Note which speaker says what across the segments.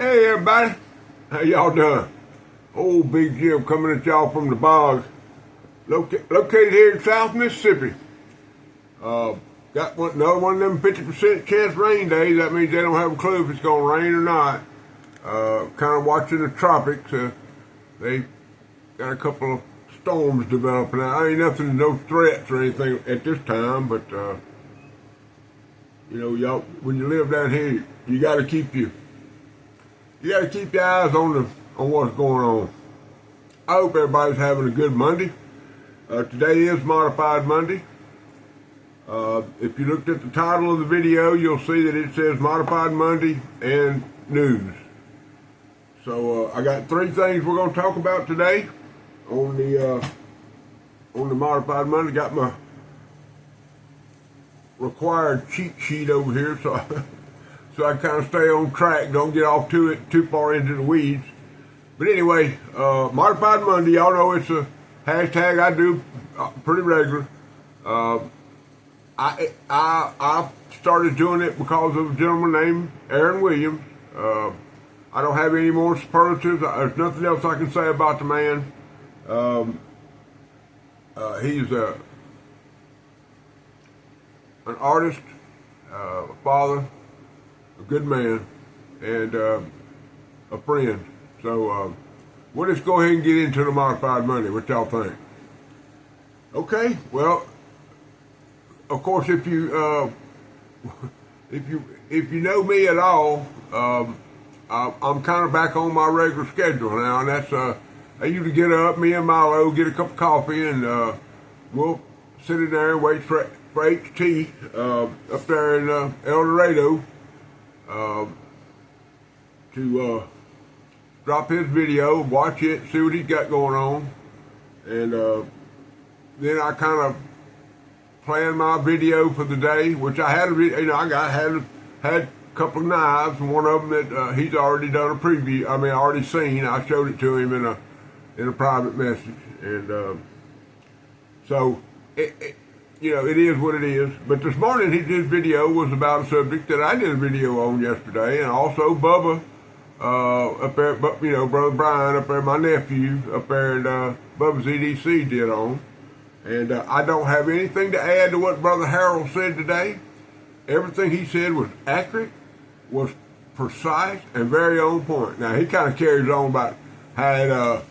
Speaker 1: Hey everybody, how y'all doing? Old Big Jim coming at y'all from the bog, located here in South Mississippi. Got another one of them 50% chance rain days. That means they don't have a clue if it's going to rain or not. Kind of watching the tropics. They got a couple of storms developing. Now, ain't nothing, no threats or anything at this time, but y'all, when you live down here, you got to keep your eyes on what's going on. I hope everybody's having a good Monday. Today is Modified Monday. If you looked at the title of the video, you'll see that it says Modified Monday and News. So I got three things we're going to talk about today on the Modified Monday. Got my required cheat sheet over here, so I kind of stay on track, don't get off too far into the weeds. But anyway, Modified Monday, y'all know it's a hashtag I do pretty regular. I started doing it because of a gentleman named Aaron Williams. I don't have any more superlatives. There's nothing else I can say about the man. He's an artist, a father, a good man, and a friend. So we'll just go ahead and get into the Modified Monday. What y'all think? Okay. Well, of course, if you know me at all, I'm kind of back on my regular schedule now, and that's I usually get up, me and Milo get a cup of coffee, and we'll sit in there and wait for HT up there in El Dorado to drop his video, watch it, see what he's got going on, and then I kind of plan my video for the day, which I had had a couple of knives, and one of them that he's already done a preview. I mean, already seen. I showed it to him in a private message, and so it is what it is. But this morning, his video was about a subject that I did a video on yesterday, and also Bubba up there, Brother Brian up there, my nephew up there, and Bubba's EDC did on. And I don't have anything to add to what Brother Harold said today. Everything he said was accurate, was precise, and very on point. Now, he kind of carries on about how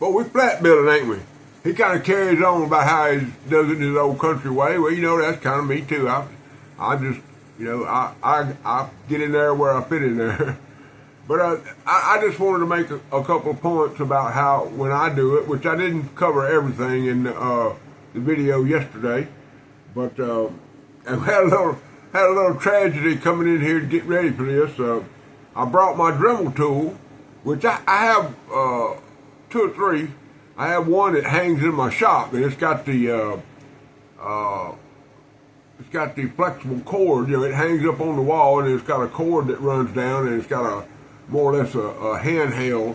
Speaker 1: we flat building, ain't we? He kind of carries on about how he does it in his old country way. Well, that's kind of me too. I just, I get in there where I fit in there. But I just wanted to make a couple of points about how, when I do it, which I didn't cover everything in the video yesterday, but I had a little tragedy coming in here to get ready for this. I brought my Dremel tool, which I have two or three. I have one that hangs in my shop, and it's got the flexible cord. It hangs up on the wall, and it's got a cord that runs down, and it's got more or less a handheld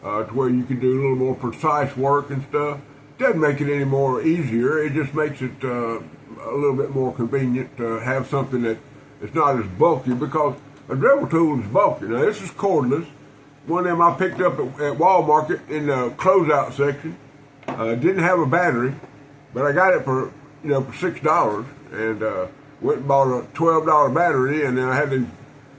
Speaker 1: to where you can do a little more precise work and stuff. Doesn't make it any more easier. It just makes it a little bit more convenient to have something that is not as bulky, because a Dremel tool is bulky. Now, this is cordless. One of them I picked up at Walmart in the closeout section. Didn't have a battery, but I got it for $6, and went and bought a $12 battery, and then I had to,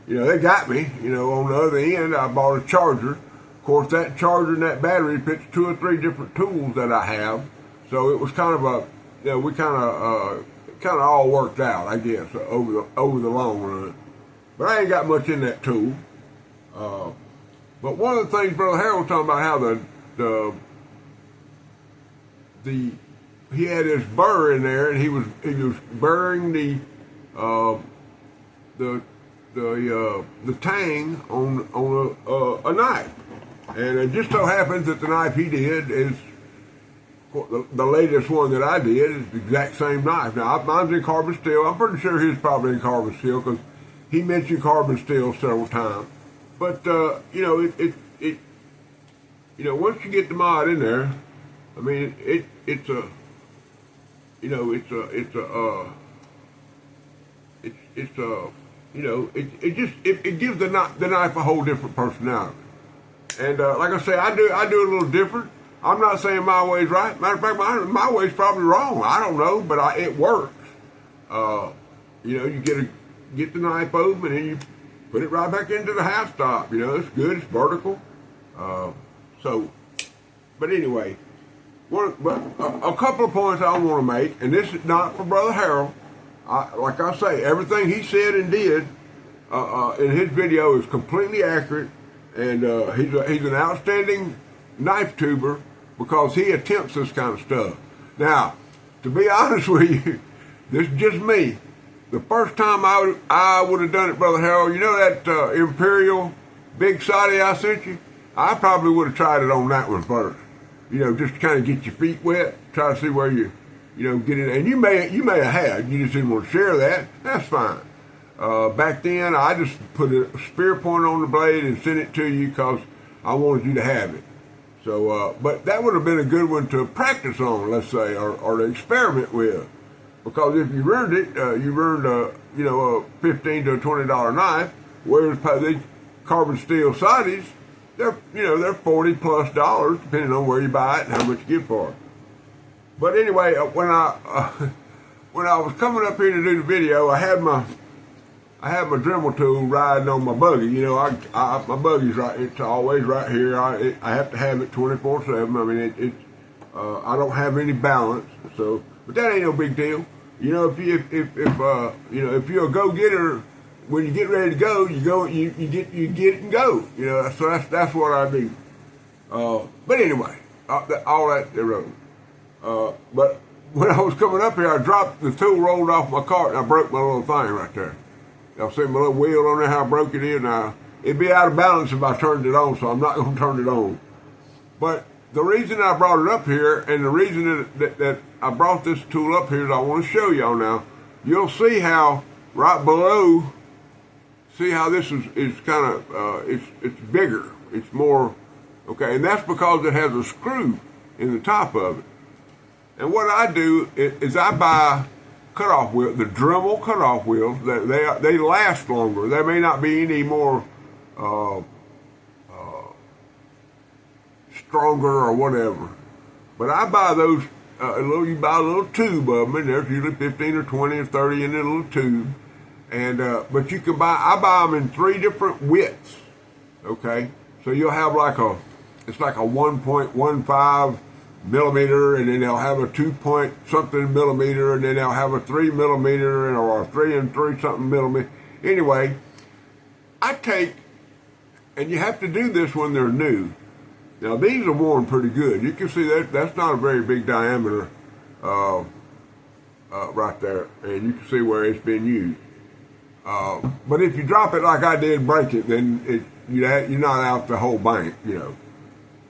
Speaker 1: they got me, on the other end. I bought a charger. Of course, that charger and that battery fits two or three different tools that I have. So it was kind of we kind of all worked out, I guess, over the long run. But I ain't got much in that tool. But one of the things Brother Harold was talking about, how he had his burr in there, and he was burring the tang on a knife. And it just so happens that the knife he did is the latest one that I did is the exact same knife. Now, mine's in carbon steel. I'm pretty sure his probably in carbon steel, because he mentioned carbon steel several times. But once you get the mod in there, I mean, it's a it gives the knife a whole different personality. And like I say, I do it a little different. I'm not saying my way's right. Matter of fact, my way's probably wrong. I don't know, but it works. You get the knife open and then you put it right back into the half stop. It's good. It's vertical. But anyway, a couple of points I want to make, and this is not for Brother Harold. Like I say, everything he said and did in his video is completely accurate, and he's an outstanding knife tuber because he attempts this kind of stuff. Now, to be honest with you, this is just me. The first time I would have done it, Brother Harold, that Imperial big sighty I sent you? I probably would have tried it on that one first. Just to kind of get your feet wet, try to see where you get in. And you may have had, you just didn't want to share that. That's fine. Back then, I just put a spear point on the blade and sent it to you because I wanted you to have it. So, but that would have been a good one to practice on, let's say, or to experiment with. Because if you ruined it, you ruined a $15 to $20 knife. Whereas these carbon steel sighties, they're $40+ depending on where you buy it and how much you get for it. But anyway, when I was coming up here to do the video, I had my Dremel tool riding on my buggy. My buggy's right. It's always right here. I have to have it 24/7. I mean, I don't have any balance, so. But that ain't no big deal. If you're a go-getter, when you get ready to go, you get it and go. So that's what I do. But anyway, all that irrelevant. But when I was coming up here, I dropped the tool, rolled off my cart, and I broke my little thing right there. Y'all see my little wheel on there, how I broke it in? Now, it'd be out of balance if I turned it on, so I'm not going to turn it on. But the reason I brought it up here, and the reason that I brought this tool up here is I want to show y'all now. You'll see how right below, see how this is kind of, it's bigger. It's more, okay, and that's because it has a screw in the top of it. And what I do is I buy cutoff wheels, the Dremel cutoff wheels. They last longer. There may not be any more stronger or whatever, but I buy those. You buy a little tube of them, and there's usually 15 or 20 or 30 in a little tube. And but you can I buy them in 3 different widths. Okay, so you'll have it's like a 1.15 millimeter, and then they'll have a 2 something millimeter, and then they'll have a 3 millimeter, or a 3 and 3 something millimeter. Anyway, I take, and you have to do this when they're new. Now these are worn pretty good. You can see that's not a very big diameter right there, and you can see where it's been used. But if you drop it like I did, break it, then you're not out the whole bank,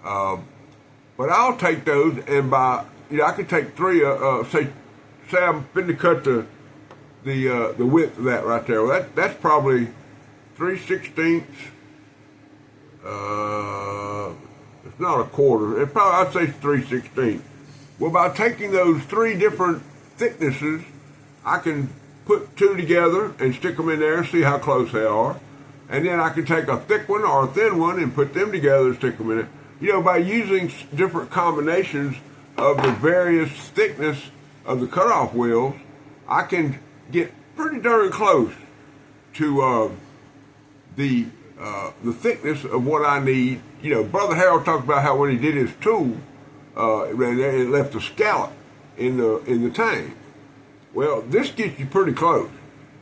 Speaker 1: But I'll take those and I could take 3. Say I'm finna cut the width of that right there. Well, that's probably 3/16. It's not a quarter. I'd say 3/16. Well, by taking those 3 different thicknesses, I can put 2 together and stick them in there and see how close they are. And then I can take a thick one or a thin one and put them together and stick them in it. By using different combinations of the various thickness of the cutoff wheels, I can get pretty darn close to the thickness of what I need. Brother Harold talked about how when he did his tool, it left a scallop in the tang. Well, this gets you pretty close.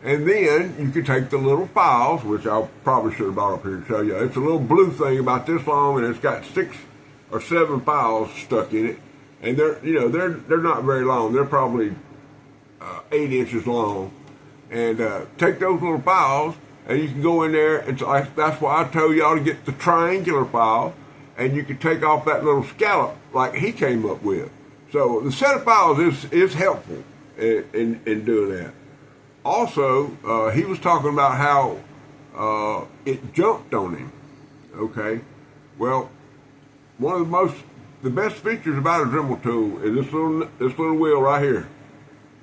Speaker 1: And then you can take the little files, which I probably should have brought up here to show you. It's a little blue thing about this long, and it's got 6 or 7 files stuck in it. And they're not very long. They're probably 8 inches long. And take those little files, and you can go in there. And that's why I told y'all to get the triangular file, and you can take off that little scallop like he came up with. So the set of files is helpful in doing that. Also, he was talking about how it jumped on him. Okay, well, one of the best features about a Dremel tool is this little wheel right here.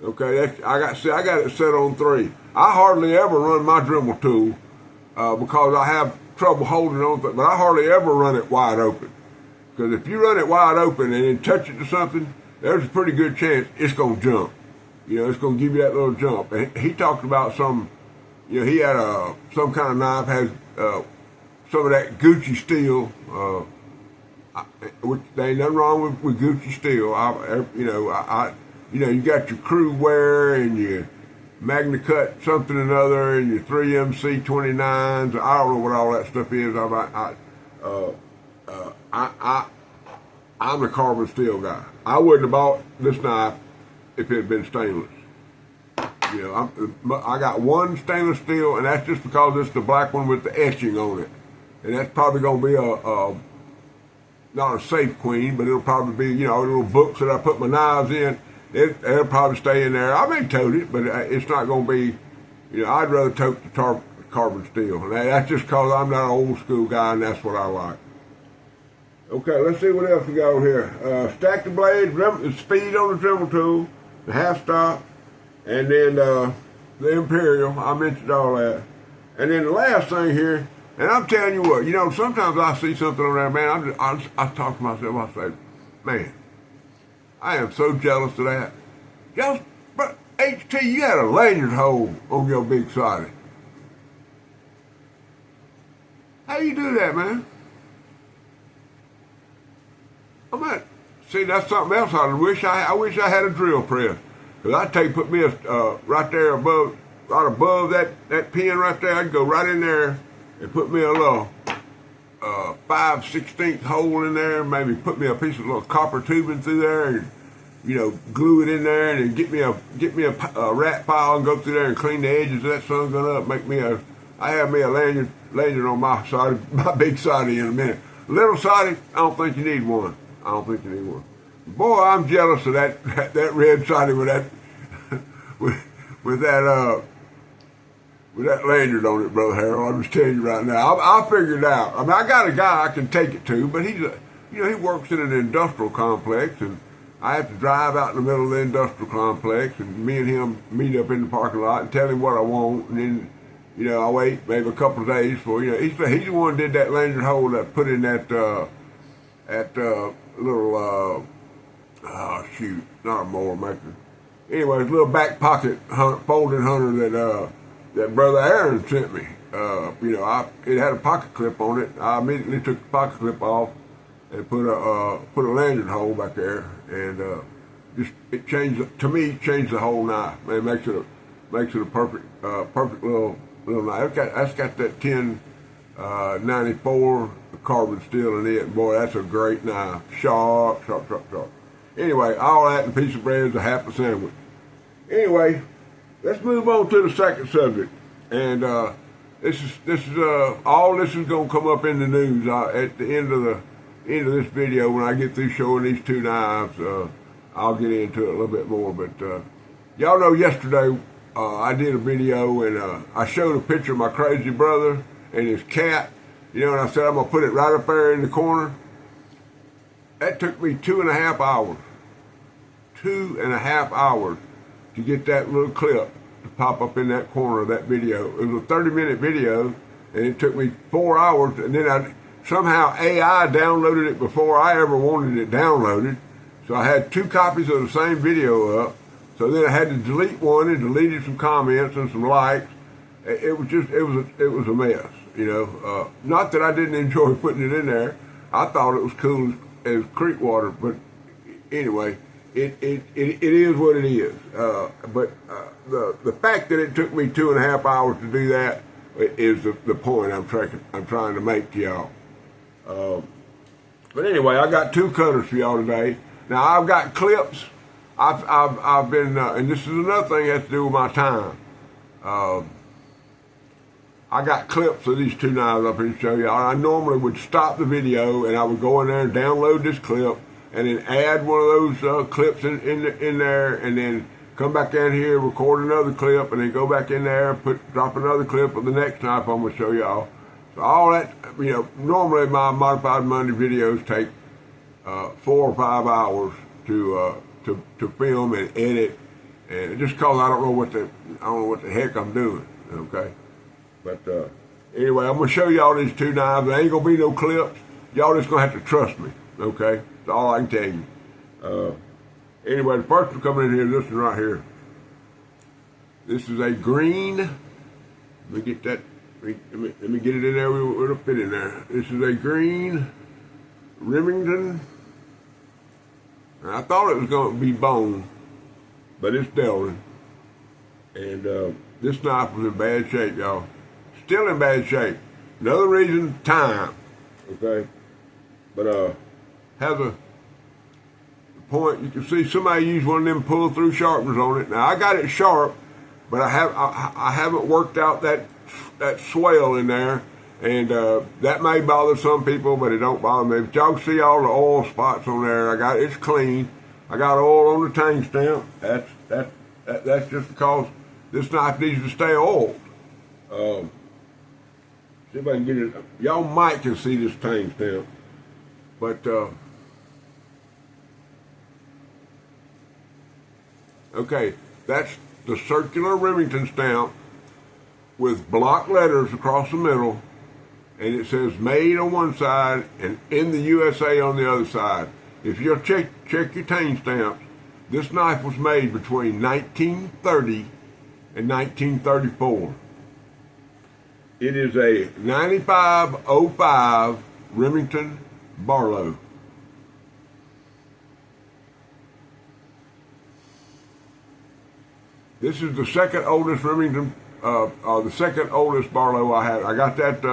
Speaker 1: Okay, I got it set on 3. I hardly ever run my Dremel tool because I have trouble holding on to it, but I hardly ever run it wide open. Because if you run it wide open and then touch it to something, there's a pretty good chance it's going to jump. You know, it's going to give you that little jump. And he talked about some, you know, he had some kind of knife, has some of that Gucci steel, which there ain't nothing wrong with Gucci steel. You know, you got your crew wear and your Magna Cut something or another and your 3MC 29s. I don't know what all that stuff is. I'm a carbon steel guy. I wouldn't have bought this knife if it had been stainless. You know, I got one stainless steel, and that's just because it's the black one with the etching on it. And that's probably going to be not a safe queen, but it'll probably be, you know, little books that I put my knives in. It'll probably stay in there. I may tote it, but it's not going to be, you know, I'd rather tote the carbon steel. And that's just because I'm not an old school guy, and that's what I like. Okay, let's see what else we got over here. Stack the blades, the speed on the Dremel tool, the half stop, and then the Imperial. I mentioned all that. And then the last thing here, and I'm telling you what, you know, sometimes I see something on there, man, I talk to myself, I say, man, I am so jealous of that. But HT, you had a lanyard hole on your big siding. How you do that, man? See, that's something else. I wish I had a drill press. Cause I'd put me right there above, right above that pin right there. I'd go right in there and put me a little 5/16 hole in there. Maybe put me a piece of little copper tubing through there, and you know, glue it in there, and then get me a rat file and go through there and clean the edges of that son gun up. I have me a lanyard on my side, my big siding in a minute. Little siding, I don't think you need one. I don't think you need one. Boy, I'm jealous of that red siding with that with that lanyard on it, Brother Harold. I'm just telling you right now. I'll figure it out. I mean, I got a guy I can take it to, but he works in an industrial complex, and I have to drive out in the middle of the industrial complex, and me and him meet up in the parking lot and tell him what I want, and then, you know, I wait maybe a couple of days for, you know, he's the one who did that lanyard hole that put in that little not a mower maker. Anyway, it's a little back pocket folding hunter that Brother Aaron sent me. You know, it had a pocket clip on it. I immediately took the pocket clip off and put a lanyard hole back there, and it changed the whole knife. Man, it makes it a perfect little knife. That's got that 1094 carbon steel in it. Boy, that's a great knife. Sharp. Anyway, all that and a piece of bread is a half a sandwich. Anyway, let's move on to the second subject. And this is all this is gonna come up in the news at the end of this video. When I get through showing these two knives, I'll get into it a little bit more. But y'all know yesterday I did a video, and I showed a picture of my crazy brother and his cat. You know, and I said I'm gonna put it right up there in the corner. That took me 2.5 hours. 2.5 hours to get that little clip to pop up in that corner of that video. It was a 30-minute video, and it took me 4 hours, and then somehow AI downloaded it before I ever wanted it downloaded. So I had 2 copies of the same video up. So then I had to delete one and deleted some comments and some likes. It was a mess, you know. Not that I didn't enjoy putting it in there. I thought it was cool as creek water, but anyway, it is what it is. But the fact that it took me 2.5 hours to do that is the point I'm trying to make to y'all. But anyway, I got 2 cutters for y'all today. Now I've got clips. I've been, and this is another thing that has to do with my time. I got clips of these 2 knives up here to show you. I normally would stop the video and I would go in there and download this clip and then add one of those clips in there, and then come back down here, record another clip, and then go back in there, drop another clip of the next knife I'm going to show y'all. So all that, you know, normally my Modified Monday videos take 4 or 5 hours to film and edit and just cause I don't know what the heck I'm doing. Okay, but anyway, I'm gonna show y'all these two knives. There ain't gonna be no clips. Y'all just gonna have to trust me. Okay, that's all I can tell you. Anyway, the first one coming in here, this one right here. This is a green. Let me get that. Let me get it in there. It'll fit in there. This is a green Remington. And I thought it was going to be bone, but it's Delrin. And this knife was in bad shape, y'all. Still in bad shape. Another reason, time. Okay, but has a point. You can see somebody used one of them pull-through sharpeners on it. Now I got it sharp, but I haven't worked out that swell in there, and that may bother some people, but it don't bother me. But y'all can see all the oil spots on there. It's clean. I got oil on the tang stamp. That's just because this knife needs to stay oiled. See if I can get it. Y'all might can see this tang stamp, but okay, that's the circular Remington stamp with block letters across the middle, and it says made on one side and in the USA on the other side. If you'll check your tang stamps, this knife was made between 1930 and 1934. It is a 9505 Remington Barlow. This is the second oldest Remington, the second oldest Barlow I have. I got that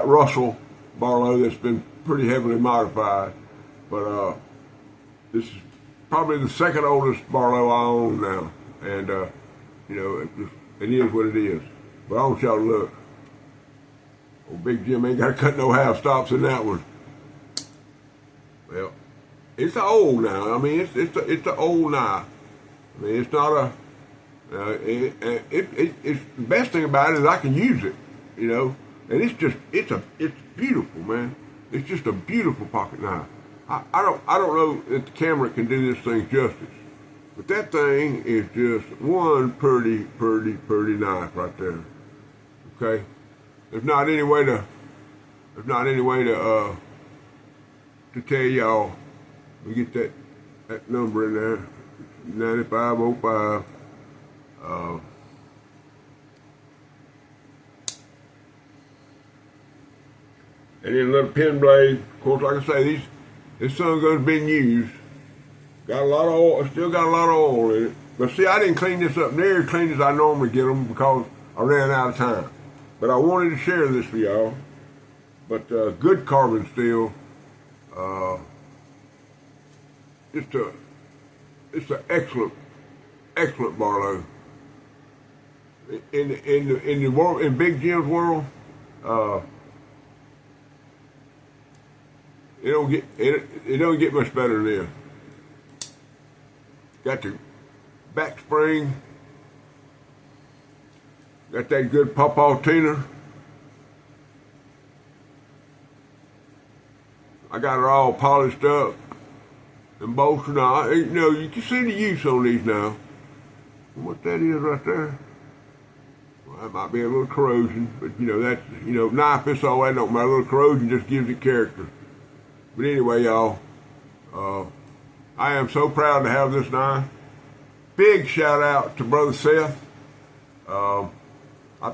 Speaker 1: Russell Barlow that's been pretty heavily modified, but this is probably the second oldest Barlow I own now, and you know, it is what it is. But I want y'all to look. Old Big Jim ain't got to cut no half stops in that one. Well, it's old now. I mean, it's an old knife. I mean, it's not a. It's the best thing about it is I can use it, you know, and it's beautiful, man. It's just a beautiful pocket knife. I don't know if the camera can do this thing justice, but that thing is just one pretty knife right there. Okay, there's not any way to tell y'all. We get that number in there, 9505. And then a little pin blade. Of course, like I say, this sun gun's been used. Got a lot of oil. Still got a lot of oil in it. But see, I didn't clean this up near as clean as I normally get them because I ran out of time. But I wanted to share this with y'all. But good carbon steel. It's an excellent Barlow. In the world, in Big Jim's world, it don't get much better than this. Got the back spring, got that good pawpaw tiner. I got it all polished up and bolstered on. You know, you can see the use on these now. What that is right there. That might be a little corrosion, but you know, that's, you know, knife, it's all that don't matter. A little corrosion just gives it character. But anyway, y'all, I am so proud to have this knife. Big shout out to Brother Seth. I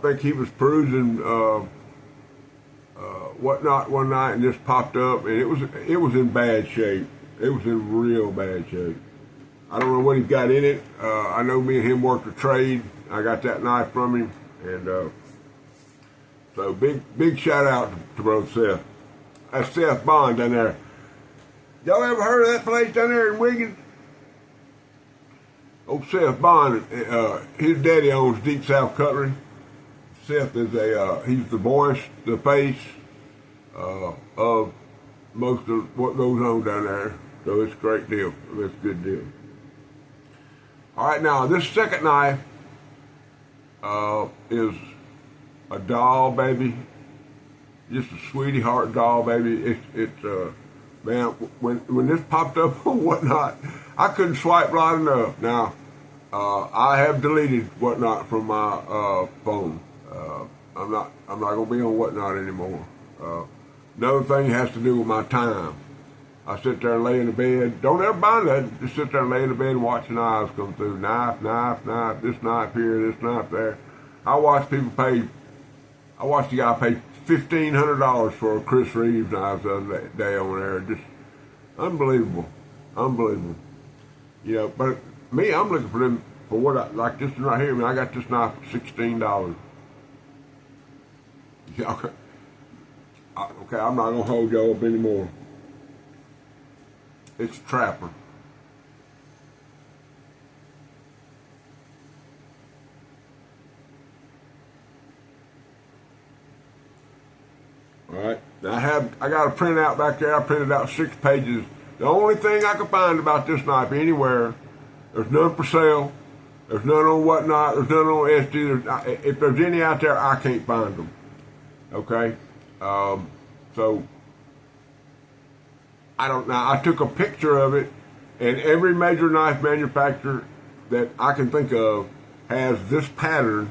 Speaker 1: think he was perusing whatnot one night and just popped up, and it was in bad shape. It was in real bad shape. I don't know what he got in it. I know me and him worked a trade. I got that knife from him. And so big shout out to Brother Seth. That's Seth Bond down there. Y'all ever heard of that place down there in Wiggins? Old Seth Bond, his daddy owns Deep South Cutlery. Seth is he's the voice, the face of most of what goes on down there. So it's a great deal. It's a good deal. All right, now this second knife is a doll baby, just a sweetie heart doll baby. It's man, when this popped up or whatnot, I couldn't swipe right enough. Now, I have deleted Whatnot from my phone. I'm not gonna be on Whatnot anymore. Another thing has to do with my time. I sit there and lay in the bed. Don't ever buy nothing. Just sit there and lay in the bed and watch the knives come through. Knife, knife, knife. This knife here, this knife there. I watched the guy pay $1,500 for a Chris Reeves knife the other day on there. Just unbelievable, unbelievable. You know, but me, I'm looking for them for what I like. This one right here. I mean, I got this knife for $16. Yeah, okay. Okay, I'm not gonna hold y'all up anymore. It's Trapper. All right. Now I got a printout back there. I printed out 6 pages. The only thing I could find about this knife anywhere, there's none for sale. There's none on Whatnot. There's none on Etsy. If there's any out there, I can't find them. Okay. So I don't know. I took a picture of it, and every major knife manufacturer that I can think of has this pattern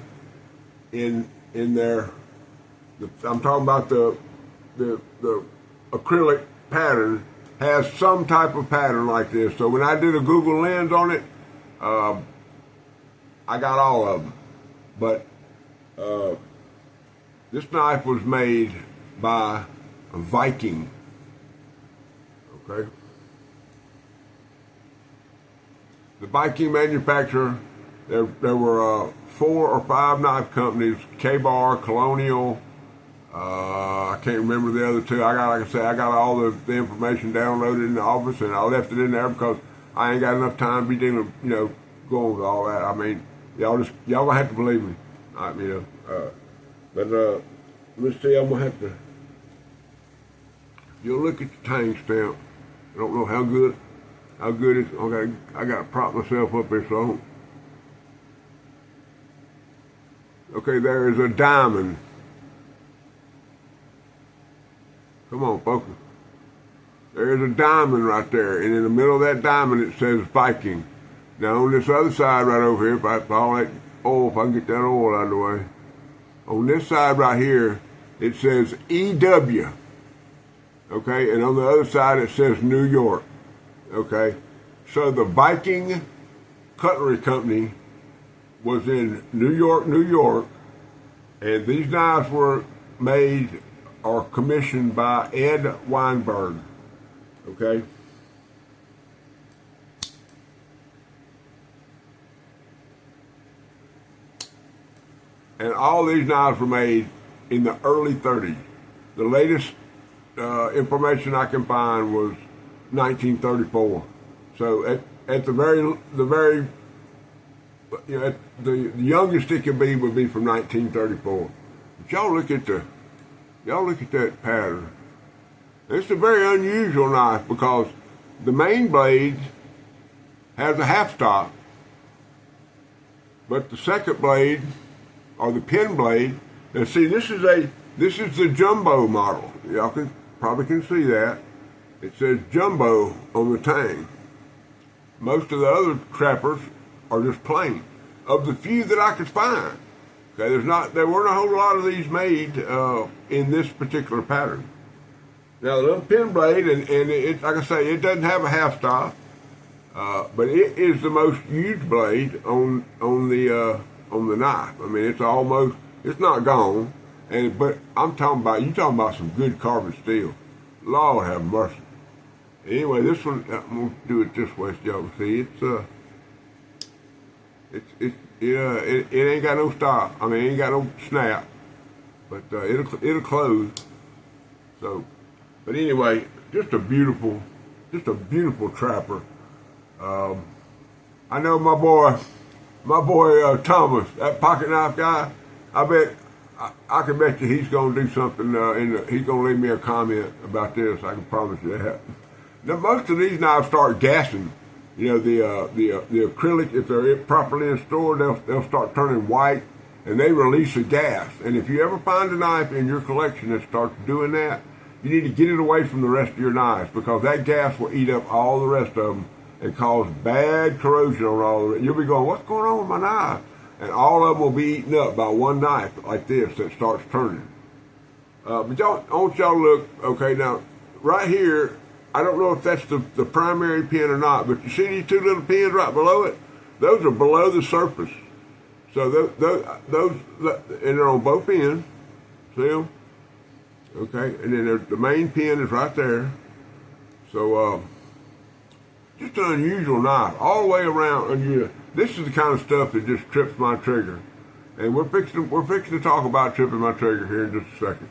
Speaker 1: in their. I'm talking about the acrylic pattern has some type of pattern like this. So when I did a Google Lens on it, I got all of them. But this knife was made by a Viking. Okay. The Viking manufacturer, there were 4 or 5 knife companies, K-Bar, Colonial, I can't remember the other 2. Like I said, I got all the information downloaded in the office, and I left it in there because I ain't got enough time to be dealing, going with all that. I mean, y'all gonna have to believe me. But let's see, I'm gonna have to. You'll look at the tang stamp. I don't know how good it's. Okay, I got to prop myself up here so I don't. Okay, there is a diamond. Come on, focus. There is a diamond right there, and in the middle of that diamond it says Viking. Now on this other side right over here, if I can get that oil out of the way. On this side right here, it says EW. Okay, and on the other side it says New York. Okay, so the Viking Cutlery Company was in New York, New York, and these knives were made or commissioned by Ed Weinberg. Okay. And all these knives were made in the early 30s. The latest information I can find was 1934. So at the youngest it could be would be from 1934. But y'all look at that pattern. It's a very unusual knife because the main blade has a half stop, but the second blade, or the pin blade, and see this is the jumbo model. Y'all probably can see that. It says jumbo on the tang. Most of the other trappers are just plain. Of the few that I could find, okay, there weren't a whole lot of these made in this particular pattern. Now the little pin blade, and it, like I say, it doesn't have a half stop, but it is the most used blade on the knife. I mean, it's not gone, but you talking about some good carbon steel. Lord have mercy. Anyway, this one, I'm gonna do it this way so y'all can see. It ain't got no stop. I mean, it ain't got no snap, but it'll close. So, but anyway, just a beautiful trapper. I know my boy Thomas, that pocket knife guy. I can bet you he's gonna do something. He's gonna leave me a comment about this. I can promise you that. Now, most of these knives start gassing. The acrylic, if they're properly installed, they'll start turning white, and they release a gas. And if you ever find a knife in your collection that starts doing that, you need to get it away from the rest of your knives because that gas will eat up all the rest of them. and cause bad corrosion on all of it. You'll be going, what's going on with my knife? And all of them will be eaten up by one knife like this that starts turning. But I want y'all to look, okay, now, right here, I don't know if that's the primary pin or not, but you see these two little pins right below it? Those are below the surface. So those and they're on both ends. See them? Okay, and then the main pin is right there. So just an unusual knife all the way around. And this is the kind of stuff that just trips my trigger. And we're fixing to talk about tripping my trigger here in just a second.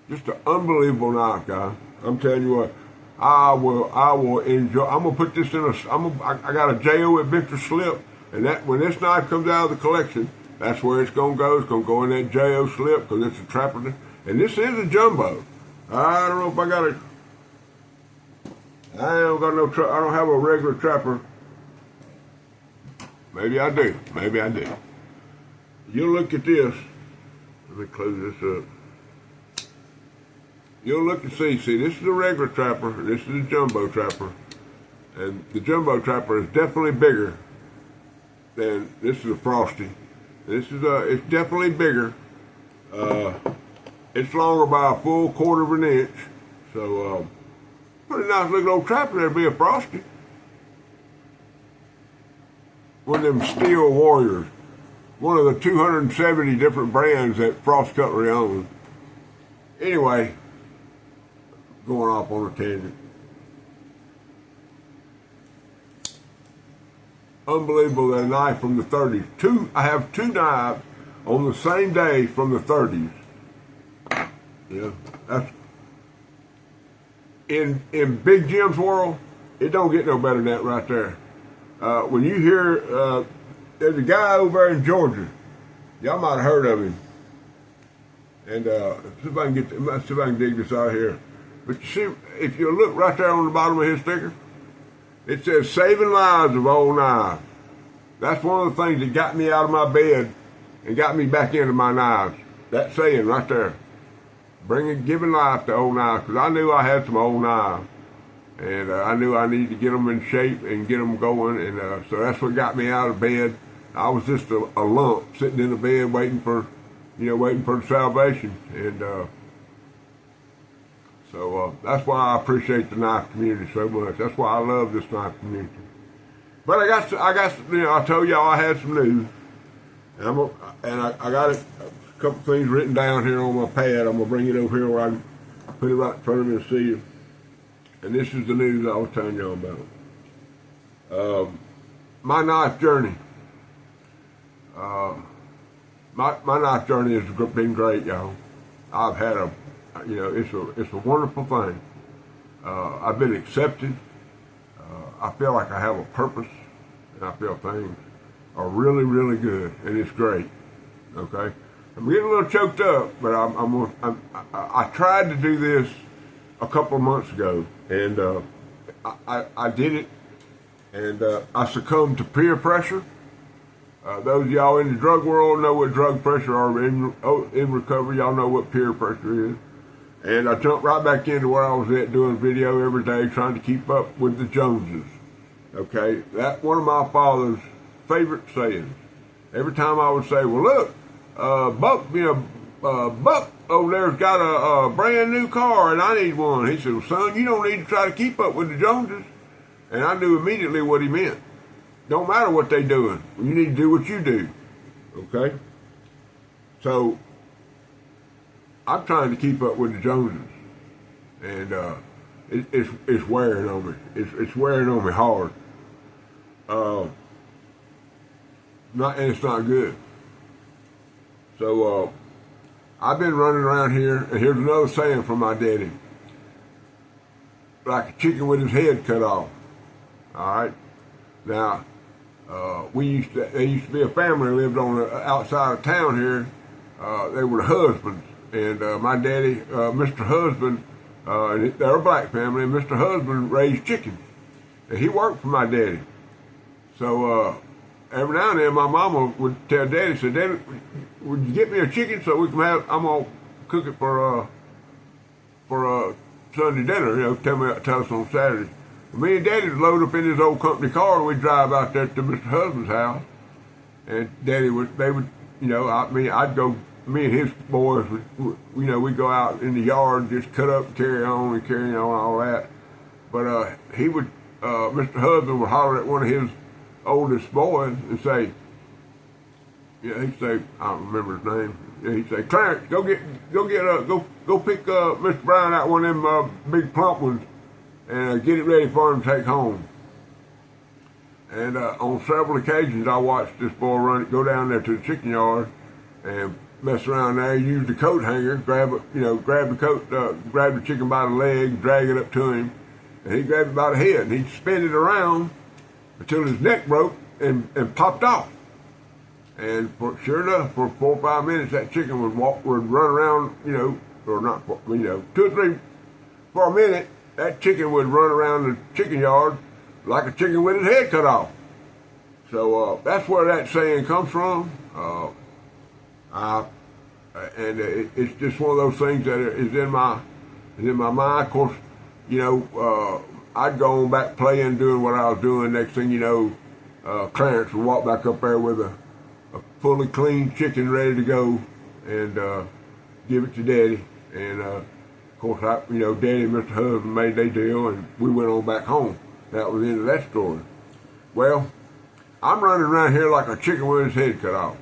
Speaker 1: Just an unbelievable knife, guys. I'm telling you what, I will enjoy. I'm gonna put this in I got a J.O. Adventure slip, and that when this knife comes out of the collection, that's where it's gonna go. It's gonna go in that J.O. slip because it's a trapper, and this is a jumbo. I don't know if I got a. I don't got no. I don't have a regular trapper. Maybe I do. Maybe I do. You look at this. Let me close this up. You'll look and see, this is a regular trapper, and this is a jumbo trapper. And the jumbo trapper is definitely bigger than, this is a Frosty. This is it's definitely bigger. It's longer by a full 1/4 of an inch. So, pretty nice looking old trapper there'd be a Frosty. One of them Steel Warriors. One of the 270 different brands that Frost Cutlery owns. Anyway, going off on a tangent. Unbelievable, that knife from the 30s. I have two knives on the same day from the 30s. Yeah, that's in Big Jim's world. It don't get no better than that right there. When you hear there's a guy over there in Georgia. Y'all might have heard of him. And see if I can dig this out here. But you see, if you look right there on the bottom of his sticker, it says "Saving Lives of Old Knives." That's one of the things that got me out of my bed and got me back into my knives. That saying right there, giving life to old knives, because I knew I had some old knives, and I knew I needed to get them in shape and get them going, and so that's what got me out of bed. I was just a lump sitting in the bed waiting for the salvation, and so that's why I appreciate the knife community so much. That's why I love this knife community. But I I told y'all I had some news, and I got a couple things written down here on my pad. I'm gonna bring it over here where I can put it right in front of me to see you. And this is the news I was telling y'all about. My knife journey. My knife journey has been great, y'all. I've had it's a wonderful thing. I've been accepted. I feel like I have a purpose, and I feel things are really, really good, and it's great. Okay, I'm getting a little choked up, but I tried to do this a couple of months ago, and I did it, and I succumbed to peer pressure. Those of y'all in the drug world know what drug pressure are in recovery. Y'all know what peer pressure is. And I jumped right back into where I was at doing video every day, trying to keep up with the Joneses. Okay, that's one of my father's favorite sayings. Every time I would say, "Well, look, Buck, Buck over there's got a brand new car, and I need one." He said, "Well, son, you don't need to try to keep up with the Joneses." And I knew immediately what he meant. Don't matter what they doing. You need to do what you do. Okay? So, I'm trying to keep up with the Joneses. And it's wearing on me. It's wearing on me hard. And it's not good. So, I've been running around here, and here's another saying from my daddy. Like a chicken with his head cut off. Alright? Now, there used to be a family that lived on the outside of town here. They were the husbands, and my daddy, Mr. Husband, they're a black family, and Mr. Husband raised chickens, and he worked for my daddy. So every now and then, my mama would tell Daddy, said, "Daddy, would you get me a chicken so we can have? I'm gonna cook it for for Sunday dinner. Tell us on Saturday. Me and Daddy would load up in his old company car, and we'd drive out there to Mr. Husband's house. And they would, I'd go, me and his boys would, we'd go out in the yard and just cut up and carry on all that. But Mr. Husband would holler at one of his oldest boys and say, he'd say, I don't remember his name. He'd say, Clarence, go pick Mr. Brown out one of them big plump ones and get it ready for him to take home. And on several occasions, I watched this boy go down there to the chicken yard and mess around there, use the coat hanger, grab the coat, grab the chicken by the leg, drag it up to him, and he'd grab it by the head, and he'd spin it around until his neck broke and popped off. And sure enough, for 4 or 5 minutes, that chicken would run around, or not, 2 or 3, for a minute, that chicken would run around the chicken yard like a chicken with its head cut off. So that's where that saying comes from. It's just one of those things that is in my mind. Of course, I'd go on back playing, doing what I was doing. Next thing you know, Clarence would walk back up there with a fully clean chicken ready to go and give it to Daddy. And of course, Daddy and Mr. Husband made their deal, and we went on back home. That was the end of that story. Well, I'm running around here like a chicken with his head cut off.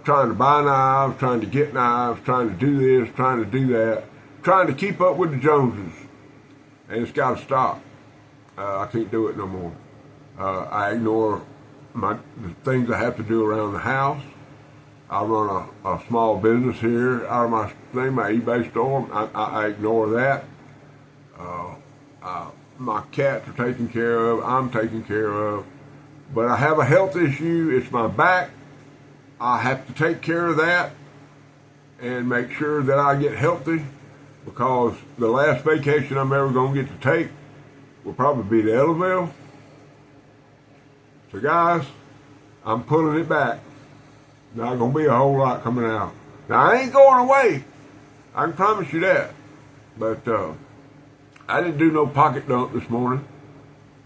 Speaker 1: Trying to buy knives, trying to get knives, trying to do this, trying to do that, trying to keep up with the Joneses. And it's got to stop. I can't do it no more. I ignore the things I have to do around the house. I run a small business here out of my eBay store. I ignore that. My cats are taken care of. I'm taken care of. But I have a health issue. It's my back. I have to take care of that and make sure that I get healthy, because the last vacation I'm ever going to get to take will probably be to Ellaville. So guys, I'm pulling it back. Not going to be a whole lot coming out. Now, I ain't going away. I can promise you that. But I didn't do no pocket dump this morning.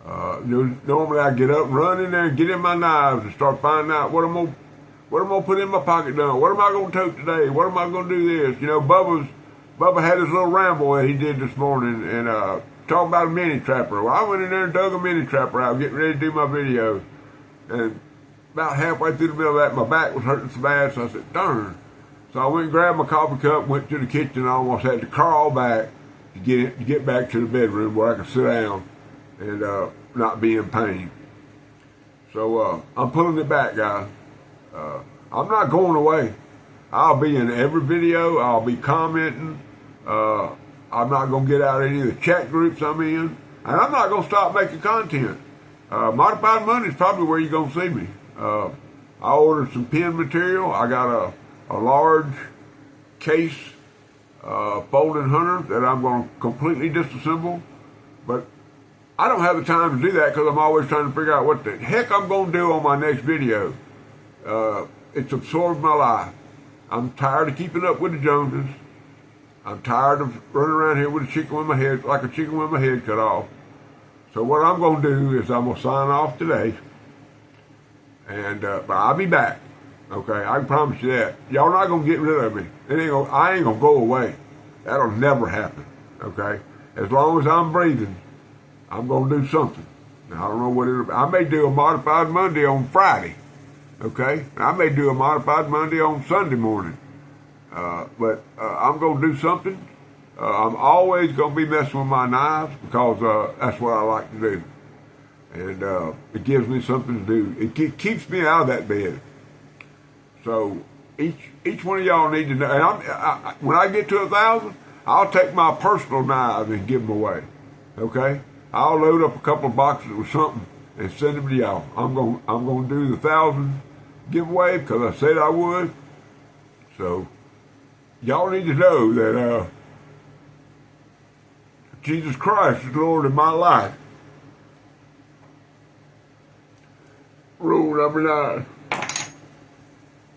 Speaker 1: Normally I get up and run in there and get in my knives and start finding out what I'm going to put in my pocket dump. What am I going to tote today? What am I going to do this? Bubba had his little ramble that he did this morning and talking about a mini trapper. Well, I went in there and dug a mini trapper out, getting ready to do my video. And about halfway through the middle of that, my back was hurting so bad, so I said, darn. So I went and grabbed my coffee cup, went to the kitchen, and I almost had to crawl back to get back to the bedroom where I could sit down and not be in pain. So I'm pulling it back, guys. I'm not going away. I'll be in every video. I'll be commenting. I'm not going to get out of any of the chat groups I'm in. And I'm not going to stop making content. Modified Monday is probably where you're going to see me. I ordered some pen material. I got a large case folding hunter that I'm going to completely disassemble. But I don't have the time to do that because I'm always trying to figure out what the heck I'm going to do on my next video. It's absorbed my life. I'm tired of keeping up with the Joneses. I'm tired of running around here with a chicken with my head, like a chicken with my head cut off. So what I'm going to do is I'm going to sign off today. And but I'll be back. Okay, I can promise you that. Y'all not going to get rid of me. I ain't going to go away. That'll never happen. Okay? As long as I'm breathing, I'm going to do something. Now, I don't know what it'll be. I may do a Modified Monday on Friday. Okay? I may do a Modified Monday on Sunday morning. But I'm going to do something. I'm always going to be messing with my knives because that's what I like to do. And it gives me something to do. It keeps me out of that bed. So each one of y'all need to know. And when I get to 1,000, I'll take my personal knives and give them away. Okay? I'll load up a couple of boxes with something and send them to y'all. I'm going to do the 1,000 giveaway because I said I would. So y'all need to know that Jesus Christ is Lord in my life. Rule number 9.